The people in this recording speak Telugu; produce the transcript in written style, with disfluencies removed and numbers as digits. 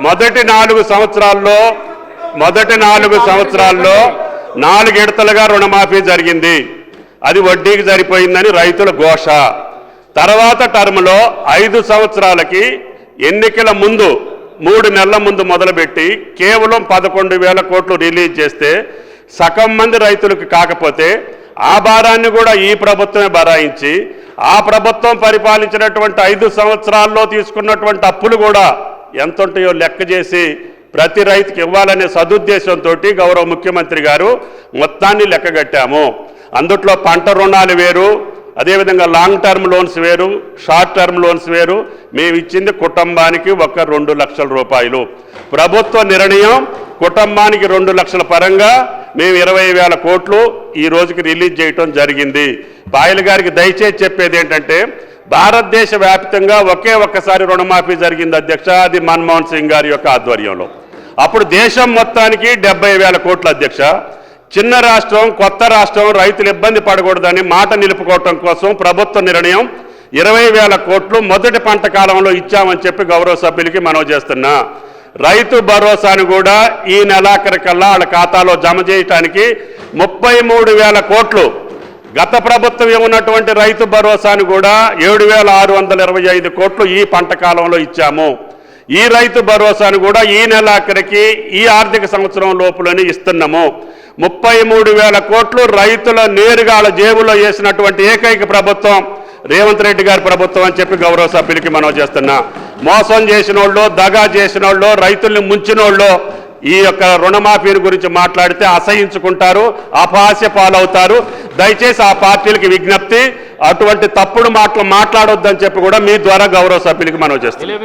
మొదటి 4 సంవత్సరాల్లో 4 విడతలుగా రుణమాఫీ జరిగింది. అది వడ్డీకి సరిపోయిందని రైతుల ఘోష. తర్వాత టర్మ్లో 5 సంవత్సరాలకి ఎన్నికల ముందు 3 నెలల ముందు మొదలుపెట్టి కేవలం 11,000 కోట్లు రిలీజ్ చేస్తే సగం మంది రైతులకు కాకపోతే ఆ భారాన్ని కూడా ఈ ప్రభుత్వమే భరాయించి ఆ ప్రభుత్వం పరిపాలించినటువంటి 5 సంవత్సరాల్లో తీసుకున్నటువంటి అప్పులు కూడా ఎంత ఉంటాయో లెక్క చేసి ప్రతి రైతుకి ఇవ్వాలనే సదుద్దేశంతో గౌరవ ముఖ్యమంత్రి గారు మొత్తాన్ని లెక్కగట్టాము. అందుట్లో పంట రుణాలు వేరు, అదేవిధంగా లాంగ్ టర్మ్ లోన్స్ వేరు, షార్ట్ టర్మ్ లోన్స్ వేరు. మేము ఇచ్చింది కుటుంబానికి 2 లక్షల రూపాయలు. ప్రభుత్వ నిర్ణయం కుటుంబానికి 2 లక్షల పరంగా మేము 20,000 కోట్లు ఈ రోజుకి రిలీజ్ చేయటం జరిగింది. పాయల్ గారికి దయచేసి చెప్పేది ఏంటంటే భారతదేశ వ్యాప్తంగా ఒక్కసారి రుణమాఫీ జరిగింది అధ్యక్ష, అది మన్మోహన్ సింగ్ గారి యొక్క ఆధ్వర్యంలో. అప్పుడు దేశం మొత్తానికి 70,000 కోట్ల అధ్యక్ష. చిన్న రాష్ట్రం, కొత్త రాష్ట్రం, రైతులు ఇబ్బంది పడకూడదని మాట నిలుపుకోవటం కోసం ప్రభుత్వ నిర్ణయం 20,000 కోట్లు మొదటి పంట కాలంలో ఇచ్చామని చెప్పి గౌరవ సభ్యులకి మనవి చేస్తున్నా. రైతు భరోసాను కూడా ఈ నెలాఖరికల్లా వాళ్ళ ఖాతాలో జమ చేయటానికి 33,000 కోట్లు, గత ప్రభుత్వం ఏమున్నటువంటి రైతు భరోసాను కూడా 7,625 కోట్లు ఈ పంట కాలంలో ఇచ్చాము. ఈ రైతు భరోసాను కూడా ఈ నెలాఖరికి ఈ ఆర్థిక సంవత్సరం లోపులని ఇస్తున్నాము. 33,000 కోట్లు రైతుల నేరుగా వాళ్ళ జేబులో వేసినటువంటి ఏకైక ప్రభుత్వం రేవంత్ రెడ్డి గారి ప్రభుత్వం అని చెప్పి గౌరవ సభ్యులకి మనం చేస్తున్నా. మోసం చేసిన వాళ్ళు, దగా చేసిన వాళ్ళు, రైతుల్ని ముంచిన వాళ్ళు ఈ యొక్క రుణమాఫీని గురించి మాట్లాడితే అసహించుకుంటారు, అపహాస్య పాలవుతారు. దయచేసి ఆ పార్టీలకి విజ్ఞప్తి, అటువంటి తప్పుడు మాటలు మాట్లాడొద్దని చెప్పి కూడా మీ ద్వారా గౌరవ సభ్యులకి మనం చేస్తున్నాం.